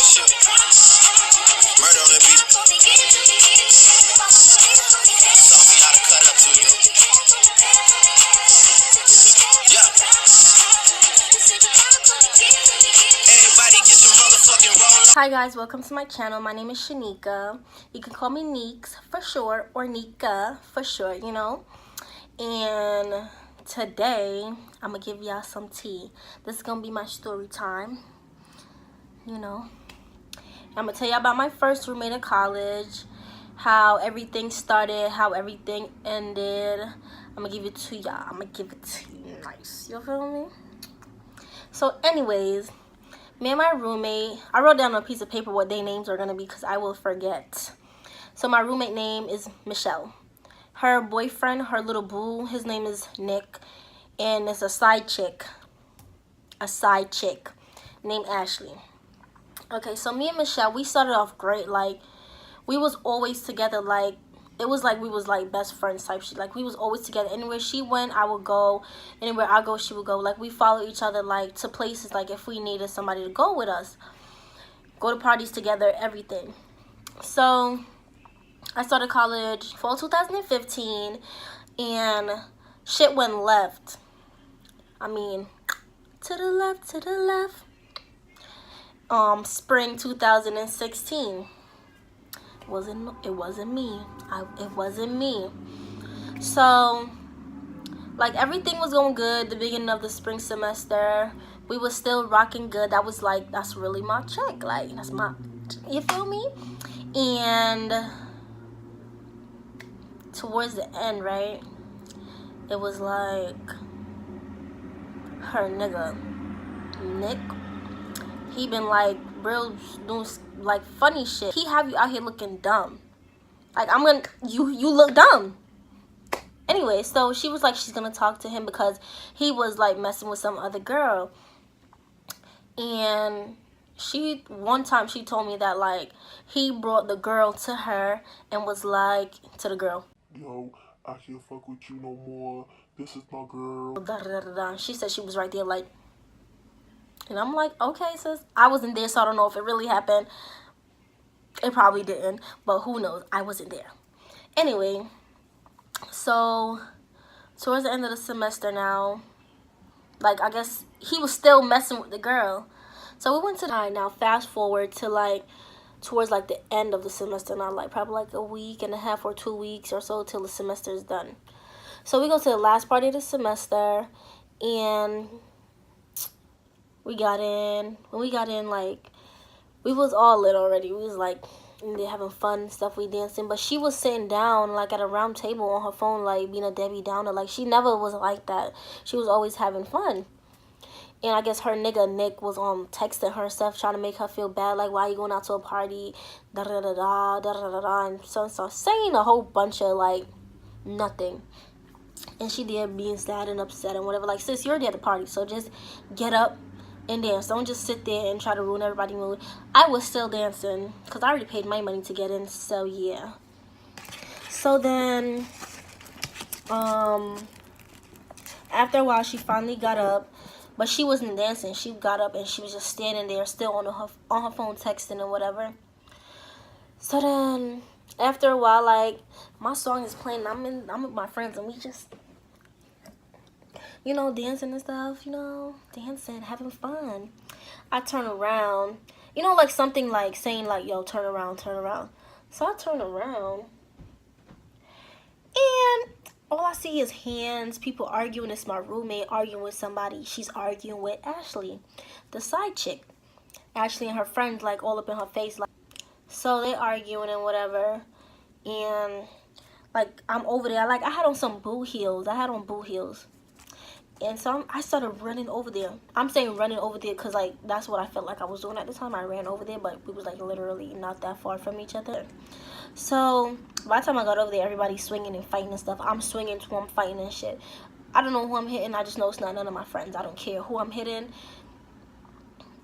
shit. Murder on the beat. Something y'all to cut up to, yo. Yeah. Everybody get your motherfucking roll. Hi guys, welcome to my channel. My name is Shanika. You can call me Neeks for short, or Nika for short, you know. And today I'm gonna give y'all some tea. This is gonna be my story time, you know. I'm gonna tell y'all about my first roommate in college, how everything started, how everything ended. I'm gonna give it to y'all. I'm gonna give it to you nice. You feel me? So anyways, me and my roommate, I wrote down on a piece of paper what their names are gonna be because I will forget. So my roommate name is Michelle. Her boyfriend, her little boo, his name is Nick, and it's a side chick named Ashley. Okay, so me and Michelle, we started off great. Like, we was always together. Like, it was like we was like best friends type shit. Like, we was always together. Anywhere she went, I would go. Anywhere I go, she would go. Like, we follow each other, like, to places, like, if we needed somebody to go with us. Go to parties together, everything. So I started college fall 2015, and shit went left. I mean, to the left, to the left. Spring 2016. It wasn't me. It wasn't me. So, like, everything was going good. The beginning of the spring semester, we was still rocking good. That was like, that's really my chick. Like, that's my, you feel me? And towards the end, right, it was like her nigga Nick, he been like real doing like funny shit. He have you out here looking dumb. Like, you look dumb. Anyway, so she was like, she's gonna talk to him because he was like messing with some other girl. And one time she told me that, like, he brought the girl to her and was like, to the girl, yo, I can't fuck with you no more. This is my girl. Da, da, da, da. She said she was right there, like, and I'm like, okay, sis. I wasn't there, so I don't know if it really happened. It probably didn't, but who knows? I wasn't there. Anyway, so towards the end of the semester now, like, I guess he was still messing with the girl. So we went to now fast forward to like towards like the end of the semester now, like probably like a week and a half or 2 weeks or so till the semester is done. So we go to the last part of the semester, and we got in. When we got in, like, we was all lit already. We was like in there having fun and stuff, we dancing. But she was sitting down like at a round table on her phone, like being a Debbie Downer. Like, she never was like that. She was always having fun. And I guess her nigga Nick was texting her stuff, trying to make her feel bad, like, why you going out to a party, da da da da da da da da, and so saying a whole bunch of like nothing. And she there being sad and upset and whatever. Like, sis, you're there at the party, so just get up and dance. Don't just sit there and try to ruin everybody's mood. I was still dancing because I already paid my money to get in, so yeah. So then, after a while, she finally got up. But she wasn't dancing. She got up and she was just standing there, still on her phone texting and whatever. So then, after a while, like, my song is playing. I'm with my friends, and we just, you know, dancing and stuff. You know, dancing, having fun. I turn around. You know, like something like saying like, "Yo, turn around, turn around." So I turn around, and all I see is hands, people arguing. It's my roommate arguing with somebody. She's arguing with Ashley, the side chick. Ashley and her friends, like, all up in her face. Like, so they arguing and whatever. And, like, I'm over there. Like, I had on some boo heels. And so I started running over there. I'm saying running over there because, like, that's what I felt like I was doing at the time. I ran over there, but we was, like, literally not that far from each other. So by the time I got over there, everybody's swinging and fighting and stuff. I'm swinging too, I'm fighting and shit. I don't know who I'm hitting. I just know it's not none of my friends. I don't care who I'm hitting.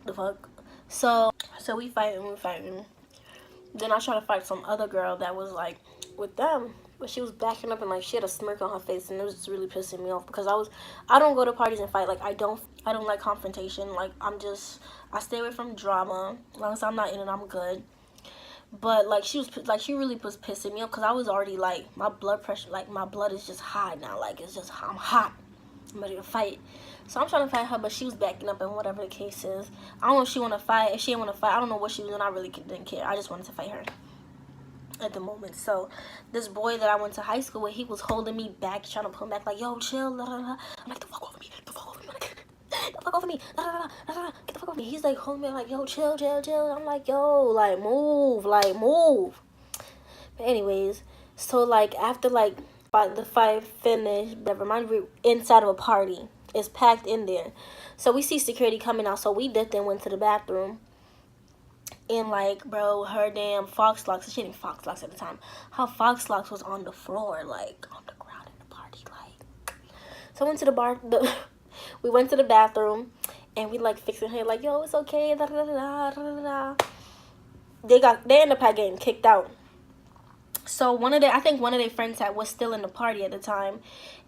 The fuck. So we fighting. Then I try to fight some other girl that was like with them. But she was backing up and like she had a smirk on her face, and it was just really pissing me off because I don't go to parties and fight. Like I don't like confrontation. Like I stay away from drama. As long as I'm not in it, I'm good. But like she really was pissing me off because I was already like my blood pressure, like my blood is just high now. Like I'm hot. I'm ready to fight. So I'm trying to fight her, but she was backing up and whatever the case is. I don't know if she want to fight. If she didn't want to fight, I don't know what she was doing. I really didn't care. I just wanted to fight her at the moment. So this boy that I went to high school with, he was holding me back, trying to pull me back, like, yo, chill, la, la, la. I'm like, the fuck off me, the fuck off me, the fuck off me, la, la, la, la, la. Get the fuck off me. He's like holding me, like, yo, chill, chill, chill. I'm like, yo, like, move, like, move. But anyways, so like after like the fight finished, never mind, we inside of a party. It's packed in there. So we see security coming out, so we dipped and went to the bathroom. And like, bro, her damn Fox locks, she didn't Fox locks at the time. Her Fox locks was on the floor, like on the ground in the party, like. So I went to we went to the bathroom, and we like fixing her, like, yo, it's okay, da da da da da da. They ended up getting kicked out. So I think one of their friends was still in the party at the time,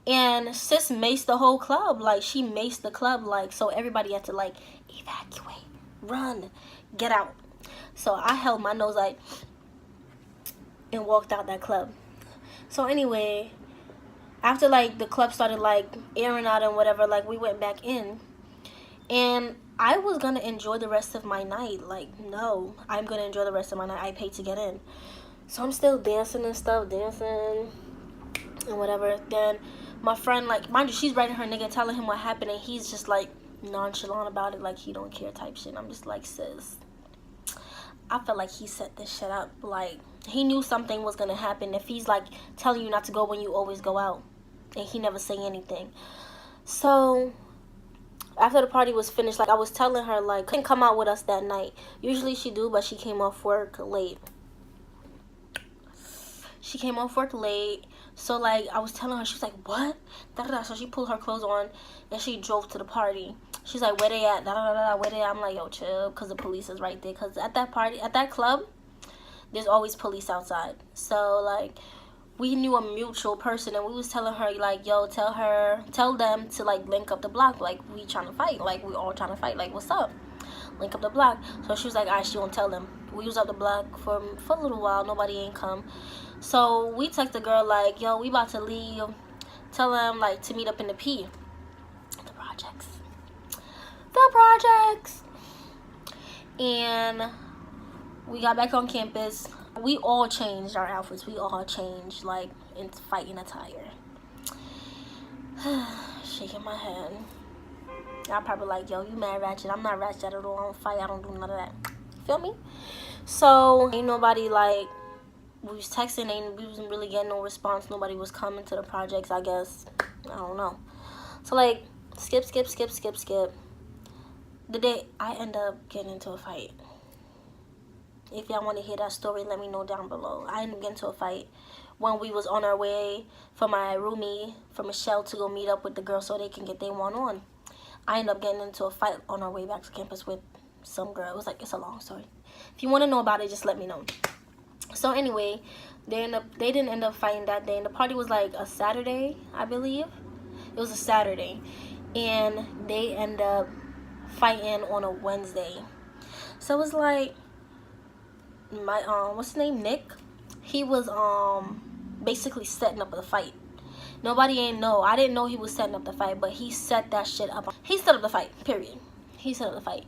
and sis maced the whole club. Like she maced the club, like, so everybody had to like evacuate, run, get out. So I held my nose like and walked out that club. So anyway, after like the club started like airing out and whatever, like we went back in, and I was gonna enjoy the rest of my night. Like, no, I'm gonna enjoy the rest of my night. I paid to get in. So I'm still dancing and stuff, dancing and whatever. Then my friend, like, mind you, she's writing her nigga, telling him what happened, and he's just like nonchalant about it, like he don't care type shit. I'm just like, sis, I feel like he set this shit up. Like, he knew something was gonna happen if he's like telling you not to go when you always go out, and he never say anything. So after the party was finished, like I was telling her, like, couldn't come out with us that night. Usually she do, but she came off work late. So like I was telling her, she was like, what? Da, da, da. So she pulled her clothes on and she drove to the party. She's like, where they at? Da, da, da, da. Where they at? I'm like, yo, chill, because the police is right there. Because at that club, there's always police outside. So like we knew a mutual person, and we was telling her, like, yo, tell them to like link up the block. Like, we trying to fight. Like, we all trying to fight. Like, what's up? Link up the block. So she was like, alright, she won't tell them. We was up the block for a little while. Nobody ain't come. So we text the girl like, yo, we about to leave. Tell them like to meet up in the P. The projects. And we got back on campus. We all changed our outfits. We all changed like in fighting attire. Shaking my head. Y'all probably like, yo, you mad ratchet. I'm not ratchet at all. I don't fight. I don't do none of that. Feel me? So ain't nobody like, we was texting and we wasn't really getting no response. Nobody was coming to the projects, I guess. I don't know. So like skip. The day I end up getting into a fight. If y'all want to hear that story, let me know down below. I ended up getting into a fight when we was on our way for my roomie, for Michelle, to go meet up with the girls so they can get their one on. I ended up getting into a fight on our way back to campus with some girl. It was like, it's a long story. If you want to know about it, just let me know. So anyway, they didn't end up fighting that day, and the party was like a Saturday, I believe. It was a Saturday, and they end up fighting on a Wednesday. So it was like my what's his name, Nick? He was basically setting up the fight. Nobody ain't know. I didn't know he was setting up the fight, but he set that shit up. He set up the fight. Period. He set up the fight,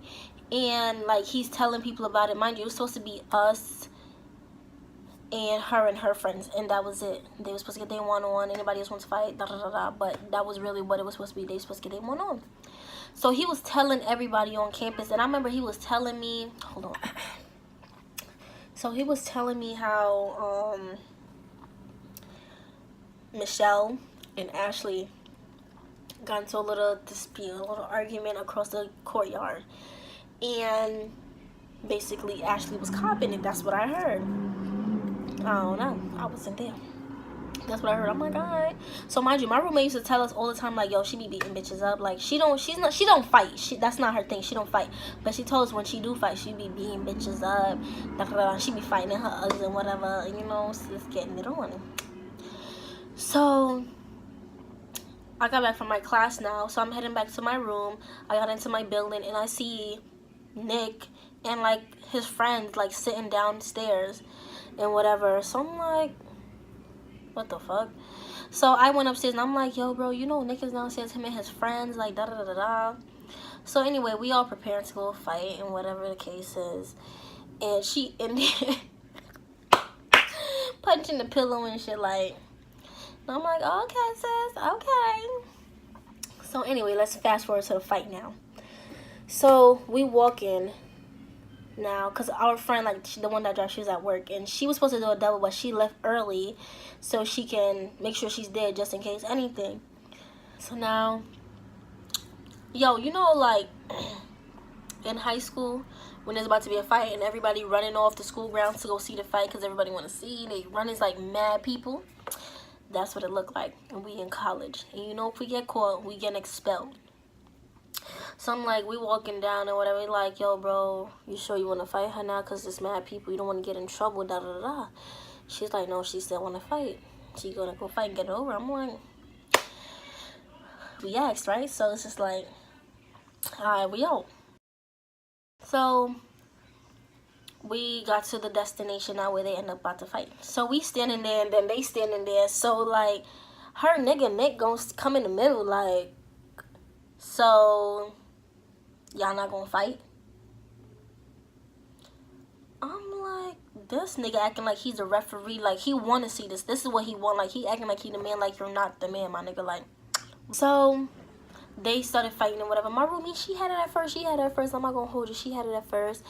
and like he's telling people about it. Mind you, it was supposed to be us and her friends, and that was it. They were supposed to get their one-on. Anybody else wants to fight, da da da da. But that was really what it was supposed to be. They were supposed to get their one-on. So he was telling everybody on campus, and I remember he was telling me, hold on. So he was telling me how Michelle and Ashley got into a little dispute, a little argument across the courtyard, and basically Ashley was copping it. That's what I heard. I don't know. I wasn't there. That's what I heard. I'm like, alright. So mind you, my roommate used to tell us all the time, like, yo, she be beating bitches up. Like, she don't fight. That's not her thing. She don't fight. But she told us when she do fight, she be beating bitches up. She be fighting her ugs and whatever. You know, just getting it on. So I got back from my class now, so I'm heading back to my room. I got into my building and I see Nick and like his friends like sitting downstairs and whatever. So I'm like, what the fuck? So I went upstairs and I'm like, yo, bro, you know Nick is downstairs, him and his friends, like da da da da da. So anyway, we all preparing to go fight and whatever the case is. And she ended punching the pillow and shit like. And I'm like, okay, sis, okay. So anyway, let's fast forward to the fight now. So we walk in now because our friend, like the one that drives, she was at work and she was supposed to do a double, but she left early so she can make sure she's there just in case anything. So now, yo, you know, like in high school when there's about to be a fight and everybody running off the school grounds to go see the fight because everybody want to see, they run as like mad people. That's what it looked like. And we in college. And you know, if we get caught, we get expelled. So I'm like, we walking down and whatever. We like, yo, bro, you sure you want to fight her now? Because there's mad people. You don't want to get in trouble, da da da. She's like, no, she still want to fight. She going to go fight and get it over. I'm like, we asked, right? So it's just like, all right, we out. So we got to the destination now where they end up about to fight. So we standing there and then they standing there. So like her nigga Nick gonna come in the middle like, so y'all not gonna fight? I'm like, this nigga acting like he's a referee, like he wanna see this. This is what he want, like he acting like he the man, like you're not the man, my nigga. Like, so they started fighting and whatever. My roomie, she had it at first. I'm not gonna hold you. She had it at first.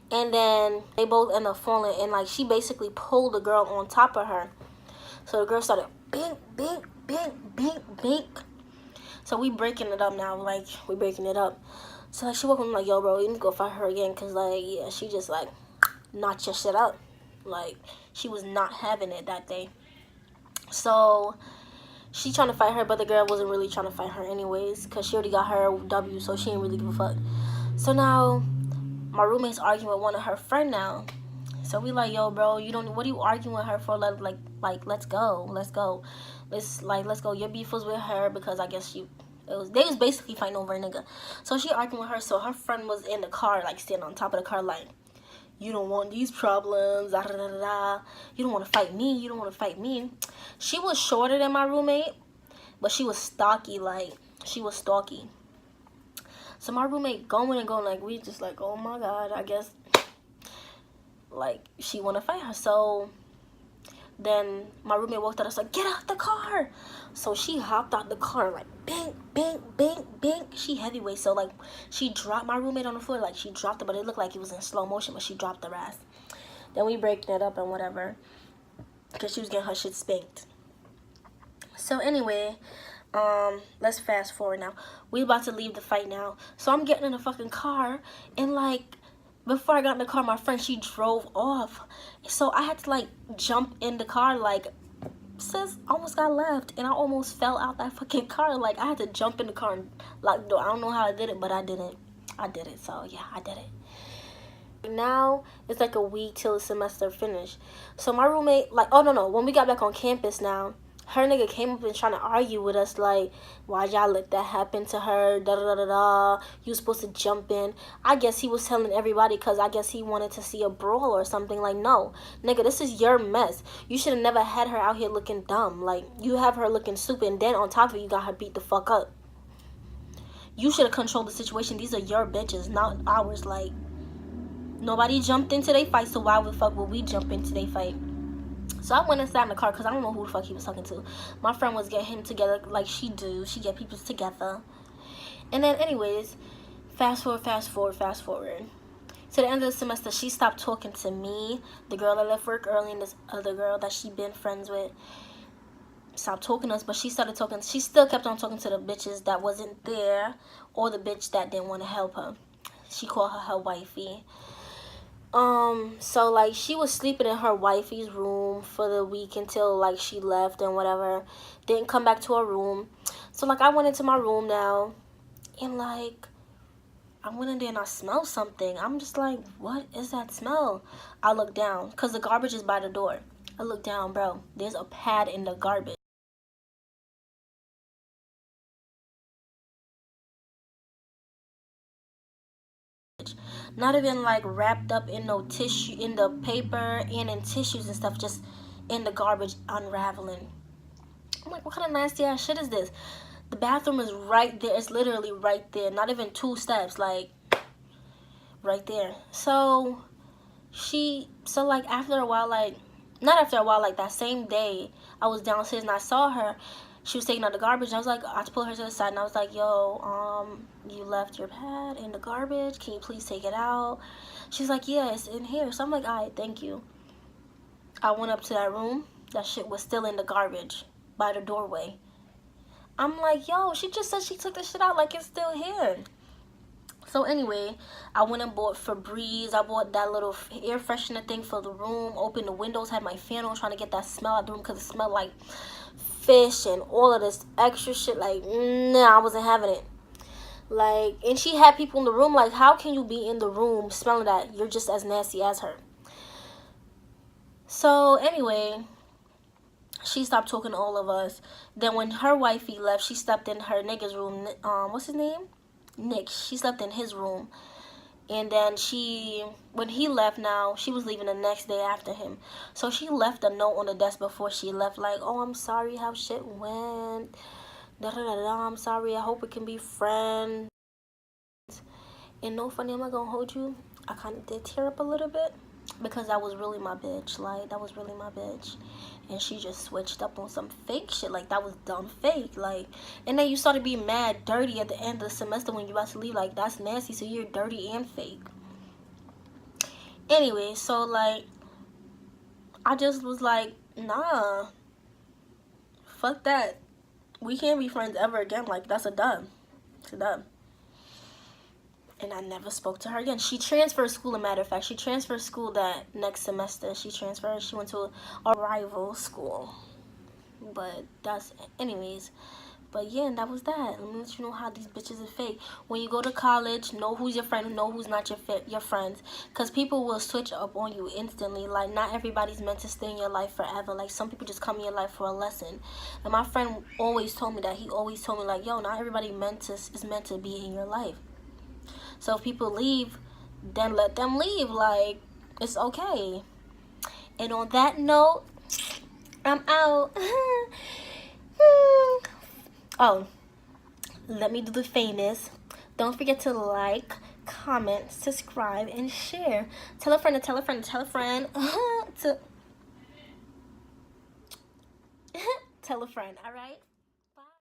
And then they both end up falling. And, like, she basically pulled the girl on top of her. So the girl started bink, bink, bink, bink, bink. So we breaking it up now. Like, we breaking it up. So, like, she woke up like, yo, bro, you need to go fight her again. Because, like, yeah, she just, like, knocked your shit up. Like, she was not having it that day. So she trying to fight her, but the girl wasn't really trying to fight her anyways, because she already got her W, so she didn't really give a fuck. So now my roommate's arguing with one of her friend now. So we like, yo, bro, what are you arguing with her for? Like, let's go. Let's go. Your beef was with her because I guess they was basically fighting over a nigga. So she arguing with her. So her friend was in the car, like standing on top of the car, like, you don't want these problems, da da da da. You don't want to fight me. You don't want to fight me. She was shorter than my roommate, but she was stocky, like, she was stalky. So my roommate going and going, like, we just like, oh my God, I guess, like, she want to fight her. So then my roommate walked out, I was like, get out the car. So she hopped out the car, like, bang, bang, bang, bang. She heavyweight, so, like, she dropped my roommate on the floor, like, she dropped it, but it looked like it was in slow motion, but she dropped her ass. Then we breaking it up and whatever, because she was getting her shit spanked. So anyway, let's fast forward now. We about to leave the fight now. So I'm getting in the fucking car, and like, before I got in the car, my friend, she drove off. So I had to like jump in the car, like, sis almost got left, and I almost fell out that fucking car. Like, I had to jump in the car and lock the door. I don't know how I did it, but I did it. So yeah, I did it. Now it's like a week till the semester finished. So my roommate, like, oh no, when we got back on campus now, her nigga came up and trying to argue with us, like, why'd y'all let that happen to her, da da da da. You was supposed to jump in. I guess he was telling everybody because I guess he wanted to see a brawl or something. Like, no, nigga, this is your mess. You should have never had her out here looking dumb. Like, you have her looking stupid, and then on top of it, you got her beat the fuck up. You should have controlled the situation. These are your bitches, not ours. Like, nobody jumped into their fight, so why the fuck would we jump into their fight? So I went inside in the car because I don't know who the fuck he was talking to. My friend was getting him together like she do. She get people together. And then anyways, fast forward. To the end of the semester, she stopped talking to me, the girl that left work early, and this other girl that she been friends with. Stopped talking to us, but she started talking. She still kept on talking to the bitches that wasn't there, or the bitch that didn't want to help her. She called her wifey. So, like, she was sleeping in her wifey's room for the week until, like, she left and whatever. Didn't come back to her room. So, like, I went into my room now, and, like, I went in there and I smelled something. I'm just like, what is that smell? I look down, because the garbage is by the door. I look down, bro. There's a pad in the garbage. Not even like wrapped up in no tissue, in the paper and in tissues and stuff, just in the garbage unraveling. I'm like, what kind of nasty ass shit is this? The bathroom is right there. It's literally right there. Not even 2 steps, like right there. So like after a while, like not after a while, like that same day, I was downstairs and I saw her. She was taking out the garbage. And I was like, I pulled her to the side and I was like, yo, you left your pad in the garbage. Can you please take it out? She's like, yeah, it's in here. So I'm like, all right, thank you. I went up to that room. That shit was still in the garbage by the doorway. I'm like, yo, she just said she took the shit out, like it's still here. So anyway, I went and bought Febreze. I bought that little air freshener thing for the room. Opened the windows, had my fan on, trying to get that smell out the room because it smelled like fish and all of this extra shit. Like, nah, I wasn't having it. Like, and she had people in the room. Like, how can you be in the room smelling that? You're just as nasty as her. So anyway, she stopped talking to all of us. Then when her wifey left, she stepped in her nigga's room. What's his name? Nick. She slept in his room. And then when he left now, she was leaving the next day after him. So she left a note on the desk before she left, like, oh, I'm sorry how shit went. Da-da-da-da, I'm sorry. I hope we can be friends. And no funny, I'm not gonna hold you. I kind of did tear up a little bit because that was really my bitch. Like, that was really my bitch. And she just switched up on some fake shit. Like, that was dumb fake. Like, and then you started being mad dirty at the end of the semester when you about to leave. Like, that's nasty. So you're dirty and fake. Anyway, so like, I just was like, nah, fuck that. We can't be friends ever again. Like, that's a dub. It's a dub. And I never spoke to her again. She transferred school, a matter of fact. She transferred school that next semester. She went to a rival school. But that's, anyways. But yeah, and that was that. Let me let you know how these bitches are fake. When you go to college, know who's your friend, know who's not your friends. Because people will switch up on you instantly. Like, not everybody's meant to stay in your life forever. Like, some people just come in your life for a lesson. And my friend always told me that. He always told me, like, yo, not everybody is meant to be in your life. So if people leave, then let them leave. Like, it's okay. And on that note, I'm out. Oh, let me do the famous. Don't forget to like, comment, subscribe, and share. Tell a friend to tell a friend to tell a friend to tell a friend, all right?